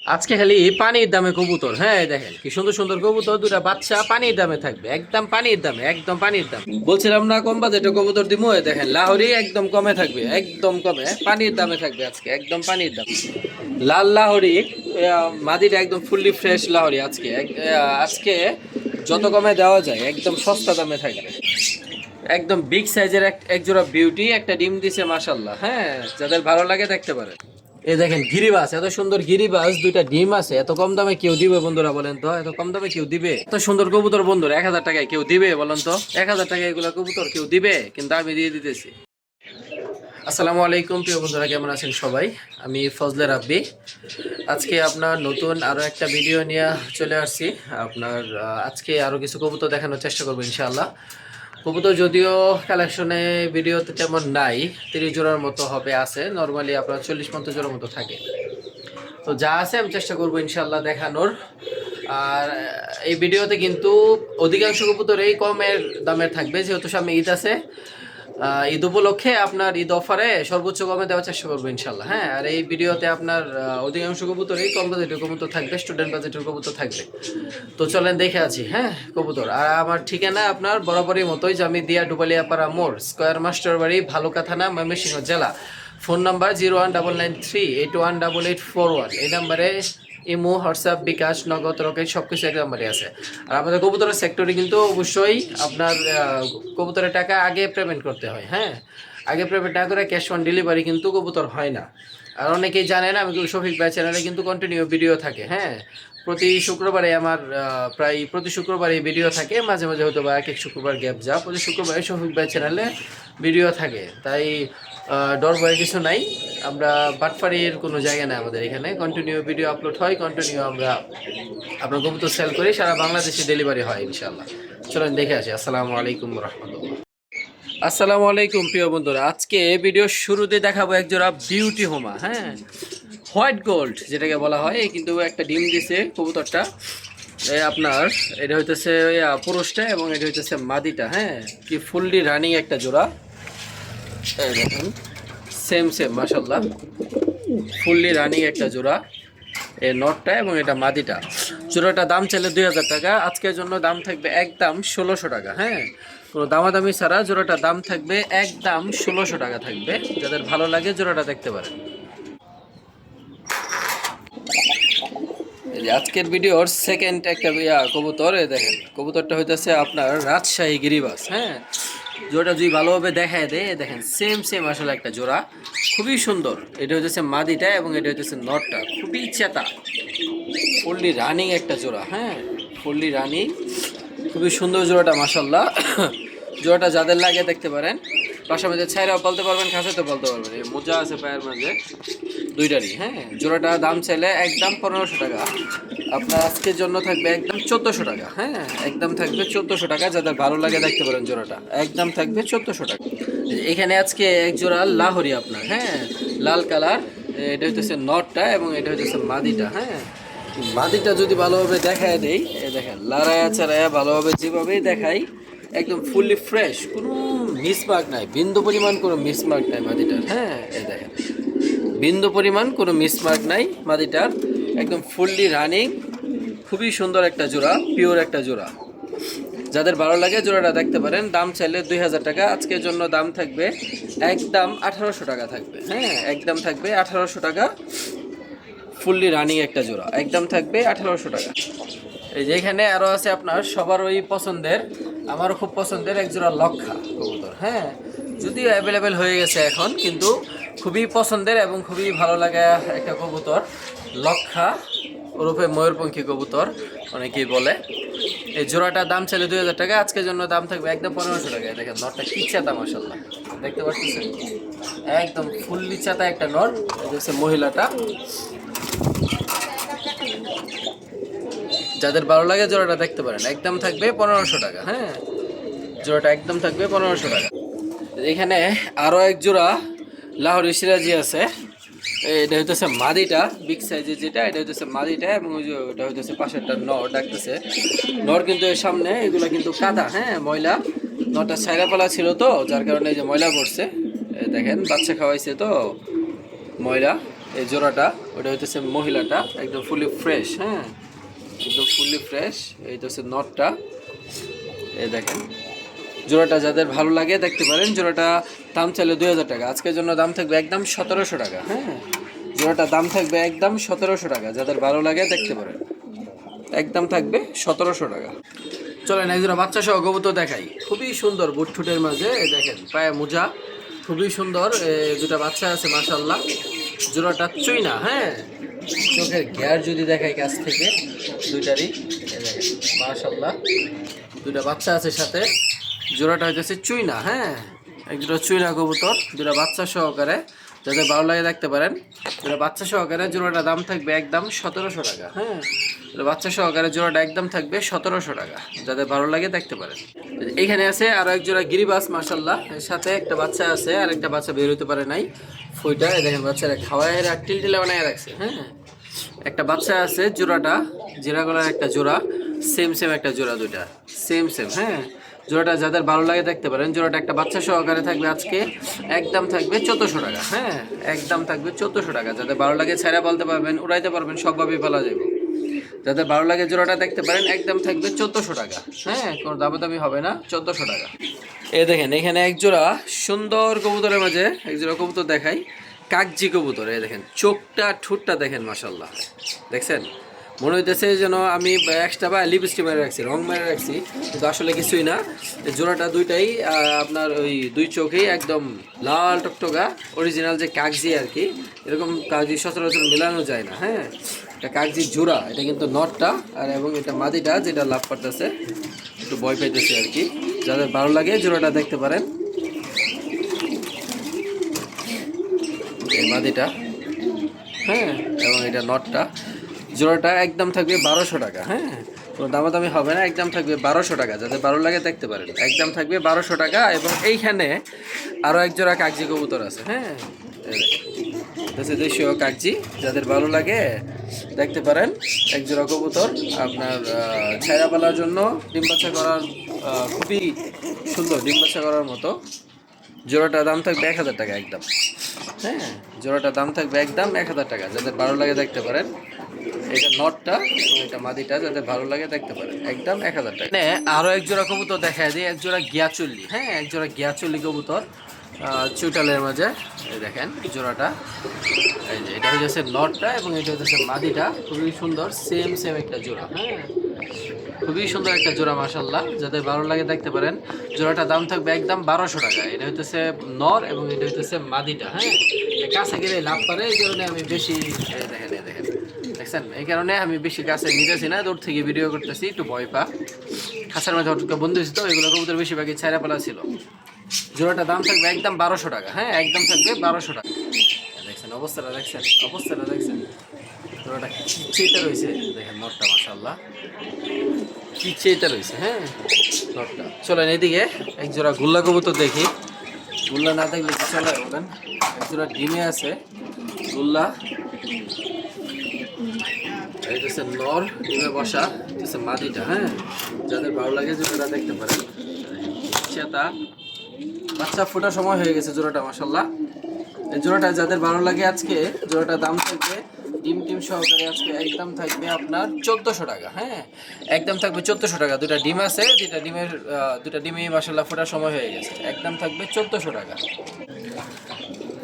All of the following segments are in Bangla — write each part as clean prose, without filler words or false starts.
আজকে খালি পানির দামে কবুতর। হ্যাঁ দেখেন কি সুন্দর সুন্দর কবুতর, দুটা বাচ্চা পানির দামে থাকবে, একদম পানির দামে, একদম পানির দাম। বলছিলাম না কম বাজেটে কবুতর দিমু, দেখেন লাহোরি একদম কমে থাকবে, একদম কমে পানির দামে থাকবে আজকে, একদম পানির দাম। লাল লাহোরি মাদিটা একদম ফুললি ফ্রেশ লাহোরি আজকে আজকে যত কমে দেওয়া যায় একদম সস্তা দামে থাকবে। একদম বিগ সাইজের এক জোড়া বিউটি, একটা ডিম দিছে মাশাল্লাহ। হ্যাঁ যাদের ভালো লাগে দেখতে পারে। এই দেখেন গিরিবাস, এত সুন্দর গিরিবাস, দুইটা ডিম আছে। এত কম দামে কেউ দিবে বন্ধুরা বলেন তো? এত কম দামে কেউ দিবে এত সুন্দর কবুতর বন্ধুরা? 1000 টাকায় কেউ দিবে বলেন তো? 1000 টাকায় এগুলো কবুতর কেউ দিবে? কিন্তু আমি দিয়ে দিতেছি। আসসালামু আলাইকুম প্রিয় বন্ধুরা, কেমন আছেন সবাই? আমি ফজলে রাব্বি। আজকে আপনার নতুন আরো একটা ভিডিও নিয়ে চলে আসছি। আপনার আজকে আরো কিছু কবুতর দেখানোর চেষ্টা করবো ইনশাআল্লাহ। কবুতর যদিও কালেকশনে ভিডিওতে তেমন নাই, 30 জোড়ার মতো হবে, আছে নর্মালি আপনার 40-50 জোড়ার মতো থাকে। তো যা আছে আমি চেষ্টা করবো ইনশাল্লাহ দেখানোর। আর এই ভিডিওতে কিন্তু অধিকাংশ কবুতরেই কমের দামের থাকবে, যেহেতু সামনে ঈদ আছে। ঈদ উপলক্ষে আপনার ঈদ অফারে সর্বোচ্চ কমে দেওয়ার চেষ্টা করবো ইনশাল্লাহ। হ্যাঁ, আর এই ভিডিওতে আপনার অধিকাংশ কবুতরেই কম বাজেটের কবুতর থাকবে, স্টুডেন্ট বাজেটের কবুতর থাকবে। তো চলেন দেখে আছি। হ্যাঁ কবুতর, আর আমার ঠিকানা আপনার বরাবরই মতোই, জামিদিয়া ডুবালিয়াপাড়া মোড়, স্কয়ার মাস্টার বাড়ি, ভালুকা থানা, ময়মনসিংহ জেলা। Phone number 01993818841। এই নাম্বারে ইমো, হোয়াটসঅ্যাপ, বিকাশ, নগদ, রকেট সবকিছু এক নাম্বারে আছে। আর আমাদের কবুতরের সেক্টরে কিন্তু অবশ্যই আপনার কবুতরের টাকা আগে পেমেন্ট করতে হয়। হ্যাঁ, আগে পেমেন্ট না করে ক্যাশ অন ডেলিভারি কিন্তু কবুতর হয় না। আর অনেকেই জানেন আমি শফিক ভাই চ্যানেলে কিন্তু কন্টিনিউ ভিডিও থাকে। হ্যাঁ, প্রতি শুক্রবারে আমার প্রায় প্রতি শুক্রবারে ভিডিও থাকে, মাঝে মাঝে হয়তো বা এক এক শুক্রবার গ্যাপ যা, প্রতি শুক্রবারে শফিক ভাই চ্যানেলে ভিডিও থাকে। তাই ডর ভয়ের কিছু নাই, আমরা বাটফারির কোনো জায়গা নেই আমাদের এখানে। কন্টিনিউ ভিডিও আপলোড হয়, কন্টিনিউ আমরা আপনার কবুতর সেল করি, সারা বাংলাদেশে ডেলিভারি হয় ইনশাল্লাহ। চলেন দেখে আসি। আসসালামু আলাইকুম রহমতুল্লাহ। আসসালামু আলাইকুম প্রিয় বন্ধুরা, আজকে ভিডিওর শুরুতে দেখাবো একজোড়া বিউটি হোমা। হ্যাঁ, হোয়াইট গোল্ড যেটাকে বলা হয়, কিন্তু একটা ডিম দিছে কবুতরটা। আপনার এটা হইতেছে পুরুষটা এবং এটা হইতেছে মাদিটা। হ্যাঁ, কি ফুললি রানিং একটা জোড়া। এই দেখেন সেম সেম মাশাল্লাহ, ফুললি রানিং একটা জোড়া। এই নটটা এবং এটা মাদিটা। জোড়াটা দাম চাইলে 2000 টাকা, আজকের জন্য দাম থাকবে একদম 1600 টাকা। হ্যাঁ, কোনো দামাদামি ছাড়া জোড়াটা দাম থাকবে একদম 1600 টাকা থাকবে। যাদের ভালো লাগে জোড়াটা দেখতে পারেন। আজকের ভিডিওর সেকেন্ড একটা কবুতর, দেখেন কবুতরটা হইতেছে আপনার রাজশাহী গিরিবাস। হ্যাঁ, জোড়াটা যদি ভালোভাবে দেখায় দেয়, দেখেন সেম সেম আসলে একটা জোড়া, খুবই সুন্দর। এটা হইতেছে মাদিটা এবং এটা হইতেছে নটটা, খুবই চেতা, ফুললি রানিং একটা জোড়া। হ্যাঁ, ফুললি রানিং, খুবই সুন্দর জোড়াটা মাশাল্লাহ। জোড়াটা যাদের লাগে দেখতে পারেন, বাসার মধ্যে ছাইরাও বলতে পারবেন, খাঁচাতেও বলতে পারবেন। এই মোজা আছে পায়ের মাঝে দুইটারই। হ্যাঁ, জোড়াটা দাম চাইলে একদম 1500 টাকা, আপনার আজকের জন্য থাকবে একদম 1400 টাকা। হ্যাঁ, একদম থাকবে 1400 টাকা, যাদের ভালো লাগে দেখতে পারেন। জোড়াটা একদম থাকবে 1400 টাকা। এখানে আজকে এক জোড়া লাহোরি আপনার। হ্যাঁ, লাল কালার, এটা হইতেছে নটটা এবং এটা হইতেছে মাদিটা। হ্যাঁ, মাদিটা যদি ভালোভাবে দেখায় দেই, দেখেন লাড়ায়া চাড়ায়া ভালোভাবে যেভাবেই দেখাই, একদম ফুললি ফ্রেশ, কোনো মিসমার্ক নাই, বিন্দু পরিমাণ কোনো মিসমার্ক নাই মাদিটার। হ্যাঁ, এই দেখেন বিন্দু পরিমাণ কোনো মিসমার্ক নাই মাদিটার, একদম ফুললি রানিং, খুবই সুন্দর একটা জোড়া, পিওর একটা জোড়া। যাদের ভালো লাগে জোড়াটা দেখতে পারেন। দাম চাইলে 2000 টাকা, আজকের জন্য দাম থাকবে একদম 1800 টাকা থাকবে। হ্যাঁ, একদম থাকবে 1800 টাকা, ফুললি রানিং একটা জোড়া, একদম থাকবে 1800 টাকা। এই যে এখানে আরও আছে আপনার সবার ওই পছন্দের, আমারও খুব পছন্দের এক জোড়া লক্ষা কবুতর। হ্যাঁ, যদিও অ্যাভেলেবেল হয়ে গেছে এখন, কিন্তু খুবই পছন্দের এবং খুবই ভালো লাগা একটা কবুতর, লক্ষা ওরূপে ময়ূরপঙ্খী কবুতর অনেকেই বলে। এই জোড়াটার দাম চাইলে 2000 টাকা, আজকের জন্য দাম থাকবে একদম 1500 টাকায়। দেখেন নটটা কি চেতা মাশাল্লাহ, দেখতে পাচ্ছেন একদম ফুললি চেতা একটা নট। হচ্ছে মহিলাটা। যাদের ভালো লাগে জোড়াটা দেখতে পারেন, একদম থাকবে 1500 টাকা। হ্যাঁ, জোড়াটা একদম থাকবে 1500 টাকা। এখানে আরও এক জোড়া লাহোরি সিরাজি আছে। এটা হইতেছে মাদিটা, বিগ সাইজের যেটা, এটা হইতেছে মাদিটা এবং ওটা হইতেছে পাশেরটা নর ডাকতেছে। নর কিন্তু এর সামনে এগুলো কিন্তু কাদা। হ্যাঁ, ময়লা, নটা ছাইরাপালা ছিল তো, যার কারণে এই যে ময়লা পড়ছে। দেখেন বাচ্চা খাওয়াইছে তো ময়লা। এই জোড়াটা ওটা হইতেছে মহিলাটা, একদম ফুলি ফ্রেশ। হ্যাঁ, একদম ফুলি ফ্রেশ। এই তো হচ্ছে নটটা, এই দেখেন। জোড়াটা যাদের ভালো লাগে দেখতে পারেন। জোড়াটা দাম চাইলে 2000 টাকা, আজকের জন্য দাম থাকবে একদম 1700 টাকা। হ্যাঁ, জোড়াটা দাম থাকবে একদম 1700 টাকা, যাদের ভালো লাগে দেখতে পারেন। একদম থাকবে 1700 টাকা। চলেন এক জোড়া বাচ্চা সহ কবুতর দেখাই, খুবই সুন্দর বুটঠুটের মাঝে। এই দেখেন পায়ে মোজা, খুবই সুন্দর। দুটা বাচ্চা আছে মাশাআল্লাহ। জোড়াটা চুইনা। হ্যাঁ, চোখের ঘের যদি দেখাই কাছ থেকে দুইটারই, মাশাআল্লাহ দুটা বাচ্চা আছে সাথে। জোড়াটা হইতেছে চুইনা। হ্যাঁ, এক জোড়া চুইনা কবুতর, দুটা বাচ্চা সহকারে, যাদের ভালো লাগে দেখতে পারেন। দুটা বাচ্চা সহকারে জোড়াটা দাম থাকবে একদম 1700 টাকা। হ্যাঁ, বাচ্চা সহকারে জোড়াটা একদম থাকবে 1700 টাকা, যাদের ভালো লাগে দেখতে পারেন। এইখানে আছে আরো এক জোড়া গিরিবাস মাশাআল্লাহ, এর সাথে একটা বাচ্চা আছে, আর একটা বাচ্চা বের হতে পারে নাই। ফইটা দেখেন বাচ্চারা খাওয়ায় আর টিলটিলা বানায় রাখছে। হ্যাঁ, একটা বাচ্চা আছে, জোড়াটা জিরা গলার একটা জোড়া, সেম সেম একটা জোড়া, দুইটা সেম সেম। হ্যাঁ, জোড়াটা যাদের ভালো লাগে দেখতে পারেন। জোড়াটা একটা বাচ্চা সহকারে থাকবে আজকে একদম থাকবে 1400 টাকা। হ্যাঁ, একদম থাকবে 1400 টাকা, যাদের ভালো লাগে ছাইরা বলতে পারবেন, উড়াইতে পারবেন, সবভাবেই পালা যাবে। যাদের ভালো লাগে জোড়াটা দেখতে পারেন, একদম থাকবে 1400 টাকা। হ্যাঁ, কোনো দামি হবে না, 1400 টাকা। এই দেখেন এখানে এক জোড়া সুন্দর কবুতরের মাঝে এক জোড়া কবুতর দেখাই, কাকজি কবুতর। এই দেখেন চোখটা ঠোঁটটা দেখেন মাশাআল্লাহ, দেখছেন? মনে হইতেছে যেন আমি এক্সট্রা বা লিপস্টিক মেরে রাখছি, রং মেরে রাখছি, কিন্তু আসলে কিছুই না। জোড়াটা দুইটাই আপনার ওই দুই চোখেই একদম লাল টকটকা, অরিজিনাল যে কাকজি আর কি। এরকম কাকজি সচরাচর মেলানো যায় না। হ্যাঁ, এটা কাকজির জোড়া, এটা কিন্তু নটটা, আর এবং এটা মাদিটা যেটা লাভ করতেছে, একটু ভয় পাইতেছে আর কি। যাদের ভালো লাগে জোড়াটা দেখতে পারেন, এই মাদিটা। হ্যাঁ, এবং এটা নটটা। জোড়াটা একদম থাকবে 1200 টাকা। হ্যাঁ, কোনো দামাদামি হবে না, একদম থাকবে 1200 টাকা, যাদের ভালো লাগে দেখতে পারেন। একদম থাকবে 1200 টাকা। এবং এইখানে আরও এক জোড়া কাকজি কবুতর আছে। হ্যাঁ, দেশীয় কাকজি, যাদের ভালো লাগে দেখতে পারেন। এক জোড়া কবুতর আপনার ছায়া পালার জন্য, ডিম বাচ্চা করার খুবই সুন্দর, ডিম বাচ্চা করার মতো। জোড়াটা দাম থাকবে 1000 টাকা একদম। হ্যাঁ, জোড়াটা দাম থাকবে একদম 1000 টাকা, যাদের ভালো লাগে দেখতে পারেন। এটা নটটা এবং এটা মাদিটা, যাদের ভালো লাগে দেখতে পারেন, একদম 1000 টাকা। আরও এক জোড়া কবুতর দেখা দিই, এক জোড়া গিয়াচল্লি। হ্যাঁ, এক জোড়া গিয়াচল্লি কবুতর চুটালের মাঝে। এই দেখেন জোড়াটা, এই যে এটা হচ্ছে নটটা এবং এটা হচ্ছে মাদিটা, খুবই সুন্দর, সেম সেম একটা জোড়া। হ্যাঁ, খুবই সুন্দর একটা জোড়া মাশাআল্লাহ, যাদের ভালো লাগে দেখতে পারেন। জোড়াটা দাম থাকবে একদম 1200 টাকা। এটা হইতেছে নর এবং এটা হইতেছে মাদিটা। হ্যাঁ, কাছে গেলে লাভ করে, এই কারণে আমি বেশি দেখেন দেখছেন, এই কারণে আমি বেশি কাছে নিতেছি না, দূর থেকে ভিডিও করতেছি, একটু ভয় পা। খাঁচার মধ্যে হঠাৎ বন্ধু হয়েছে তো, এগুলো কবুতর বেশিরভাগই ছাইরা পালা ছিল। জোড়াটা দাম থাকবে একদম 1200 টাকা। হ্যাঁ, একদম থাকবে 1200 টাকা। দেখছেন অবস্থাটা, দেখছেন জোড়াটা কি চেয়ে রয়েছে, দেখেন নটটা মাশাআল্লাহ কি চেয়ে রয়েছে। হ্যাঁ, নটটা। চলেন এদিকে এক জোড়া গুল্লা কবুতর দেখি, গুল্লা না দেখলে কি চলে বলেন। এক জোড়া ডিমে আছে গুল্লা, এই হচ্ছে নর, ডিমে বসা হচ্ছে মাদিটা। হ্যাঁ, যাদের ভালো লাগে জোড়াটা দেখতে পারেন। চেতা বাচ্চা ফোটার সময় হয়ে গেছে জোড়াটা মাশাআল্লাহ। এই জোড়াটা যাদের ভালো লাগে আজকে জোড়াটা দাম থাকবে ডিম টিম সহকারে আজকে একদম থাকবে আপনার 1400 টাকা। হ্যাঁ, একদম থাকবে 1400 টাকা। দুটা ডিম আছে, দুটা ডিমই মাশাআল্লাহ ফোটার সময় হয়ে গেছে, একদম থাকবে 1400 টাকা।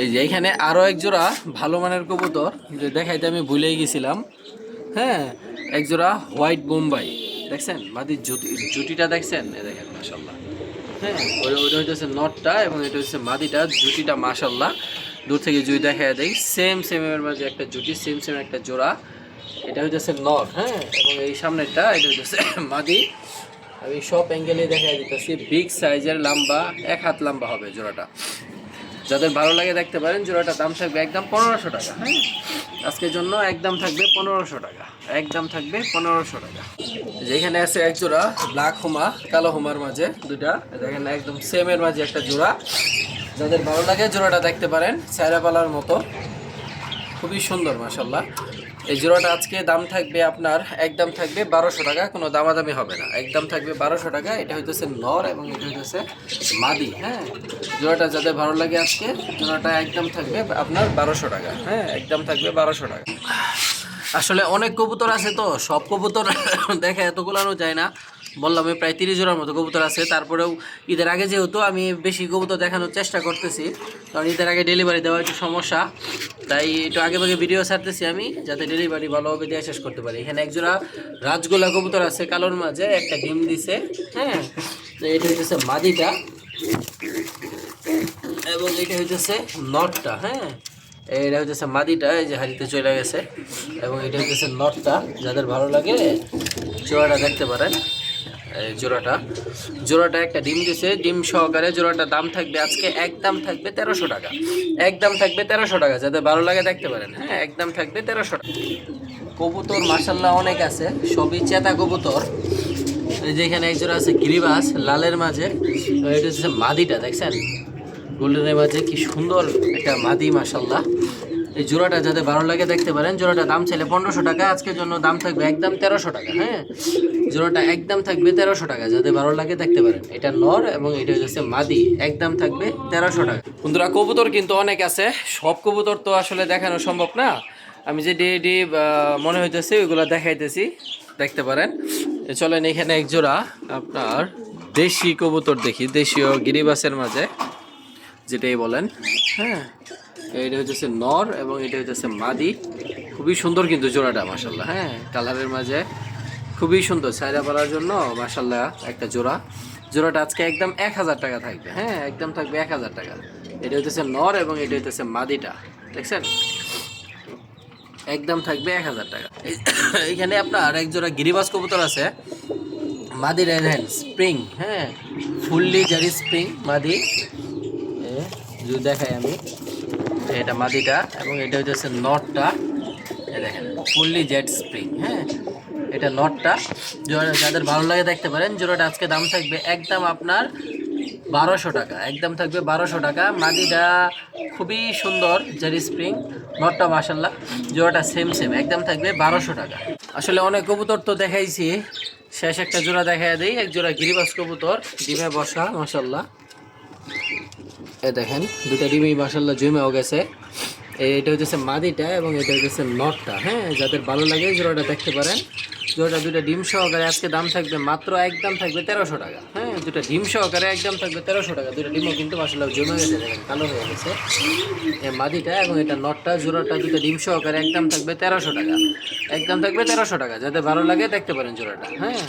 এই যে এখানে আরও এক জোড়া ভালো মানের কবুতর যে দেখাইতে আমি ভুলেই গেছিলাম। হ্যাঁ, এক জোড়া হোয়াইট বোম্বাই, দেখছেন মাদির জুটিটা দেখছেন, দেখেন মাশাআল্লাহ। হ্যাঁ, ওইটা হচ্ছে নটটা এবং এটা হচ্ছে মাদিটা, জুটিটা মাশাআল্লাহ দূর থেকে জুই দেখা দেয়, সেম সেমের মাঝে একটা জুটি, সেম সেম একটা জোড়া। এটা হচ্ছে নট। হ্যাঁ, এবং এই সামনেরটা এটা হচ্ছে মাদি। আমি সব অ্যাঙ্গেলে দেখা দিতেছি, বিগ সাইজের, লম্বা 1 হাত লম্বা হবে জোড়াটা। যাদের ভালো লাগে দেখতে পারেন। জোড়াটা দাম থাকবে একদম 1500 টাকা। হ্যাঁ, আজকের জন্য একদম থাকবে 1500 টাকা, একদম থাকবে 1500 টাকা। যেখানে আছে এক জোড়া ব্ল্যাক হোমা, কালো হোমার মাঝে দুটা, দেখেন একদম সেমের মাঝে একটা জোড়া। যাদের ভালো লাগে জোড়াটা দেখতে পারেন, সাইরা পালার মতো, খুবই সুন্দর মাশাআল্লাহ। এই জোড়াটা আজকে দাম থাকবে আপনার, একদম থাকবে 1200 টাকা, কোনো দামাদামি হবে না, একদম থাকবে 1200 টাকা। এটা হইতেছে নর এবং এটা হইতেছে মাদি। হ্যাঁ, জোড়াটা যাদের ভালো লাগে আজকে, জোড়াটা একদম থাকবে আপনার 1200 টাকা। হ্যাঁ, একদম থাকবে 1200 টাকা। আসলে অনেক কবুতর আছে, তো সব কবুতর দেখা এতগুলানো যায় না। বললাম প্রায় 30 জোড়ার মতো কবুতর আছে। তারপরেও ঈদের আগে যেহেতু আমি বেশি কবুতর দেখানোর চেষ্টা করতেছি, কারণ ঈদের আগে ডেলিভারি দেওয়া একটু সমস্যা, তাই একটু আগে ভাগে ভিডিও ছাড়তেছি আমি, যাতে ডেলিভারি ভালোভাবে দিয়ে শেষ করতে পারি। এখানে একজোড়া রাজগোলা কবুতর আছে কালোর মাঝে, একটা ডিম দিছে। হ্যাঁ, তো এটা হইতেছে মাদিটা এবং এটা হইতেছে নটটা। হ্যাঁ, এটা হইতেছে মাদিটা, এই যে হাড়িতে চলে গেছে, এবং এটা হইতেছে নটটা। যাদের ভালো লাগে জোড়াটা দেখতে পারেন। এই জোড়াটা একটা ডিম দিছে, ডিম সহকারে। জোড়াটা দাম থাকবে আজকে, একদম থাকবে 1300 টাকা, একদম থাকবে 1300 টাকা। যাদের ভালো লাগে দেখতে পারেন। হ্যাঁ, একদম থাকবে 1300 টাকা। কবুতর মাশাল্লাহ অনেক আছে, সবই চেতা কবুতর। এই যে এখানে এক জোড়া আছে গিরিবাস লালের মাঝে, এটা হচ্ছে মাদিটা, দেখছেন গোল্ডেনের মাঝে কি সুন্দর একটা মাদি মাশাল্লাহ। এই জোড়াটা যাদের ভালো লাগে দেখতে পারেন। জোড়াটা দাম চাইলে 1500 টাকা, আজকের জন্য দাম থাকবে একদম 1300 টাকা। হ্যাঁ, জোড়াটা একদম থাকবে 1300 টাকা, যাদের ভালো লাগে দেখতে পারেন। এটা নর এবং এটা হচ্ছে মাদি, একদম থাকবে 1300 টাকা। বন্ধুরা, কবুতর কিন্তু অনেক আছে, সব কবুতর তো আসলে দেখানো সম্ভব না। আমি যে ডি মনে হইতেছে ওইগুলো দেখাইতেছি, দেখতে পারেন। চলেন এখানে এক জোড়া আপনার দেশি কবুতর দেখি, দেশীয় গিরিবাসের মাঝে যেটাই বলেন। হ্যাঁ, এটা হচ্ছে নর এবং এটা হচ্ছে মাদি। খুবই সুন্দর কিন্তু জোড়াটা মাশাল্লাহ। হ্যাঁ, কালারের মাঝে খুবই সুন্দর, ছাইরা পালার জন্য মাশাল্লাহ একটা জোড়াটা আজকে একদম 1000 টাকা থাকবে। হ্যাঁ, একদম থাকবে 1000 টাকা। এটা হচ্ছে নর এবং এটা হচ্ছে মাদিটা, দেখছেন, একদম থাকবে 1000 টাকা। এখানে আপনার এক জোড়া গিরিবাস কবুতর আছে, মাদি রেড স্প্রিং। হ্যাঁ, ফুললি জারি স্প্রিং মাদি, যদি দেখাই আমি, এটা মাদিটা এবং এটা হচ্ছে নটটা। দেখেন ফুললি জেড স্প্রিং। হ্যাঁ, এটা নটটা। জোড়া যাদের ভালো লাগে দেখতে পারেন। জোড়াটা আজকে দাম থাকবে একদম আপনার 1200 টাকা, একদম থাকবে 1200 টাকা। মাদিটা খুবই সুন্দর জেড স্প্রিং, নটটা মাশাল্লাহ। জোড়াটা সেম একদম থাকবে 1200 টাকা। আসলে অনেক কবুতর তো দেখাইছি, শেষ একটা জোড়া দেখাই দিই। এক জোড়া গিরিবাস কবুতর, ডিমে বসা মাশাল্লাহ। এ দেখেন দুটা ডিমই মাশাল্লাহ জমেও গেছে। এটা হচ্ছে মাদিটা এবং এটা হচ্ছে নটটা। হ্যাঁ, যাদের ভালো লাগে জোড়াটা দেখতে পারেন। জোড়াটা দুটা ডিম সহকারে আজকে দাম থাকবে মাত্র, একদম থাকবে 1300 টাকা। হ্যাঁ, দুটা ডিম সহকারে একদম থাকবে 1300 টাকা। দুটা ডিমও কিন্তু মাশাল্লাহ জমে গেছে, দেখেন কালো হয়ে গেছে। মাদিটা এবং এটা নটটা, জোড়াটা দুটা ডিম সহকারে একদম থাকবে 1300 টাকা, একদম থাকবে 1300 টাকা। যাদের ভালো লাগে দেখতে পারেন জোড়াটা। হ্যাঁ।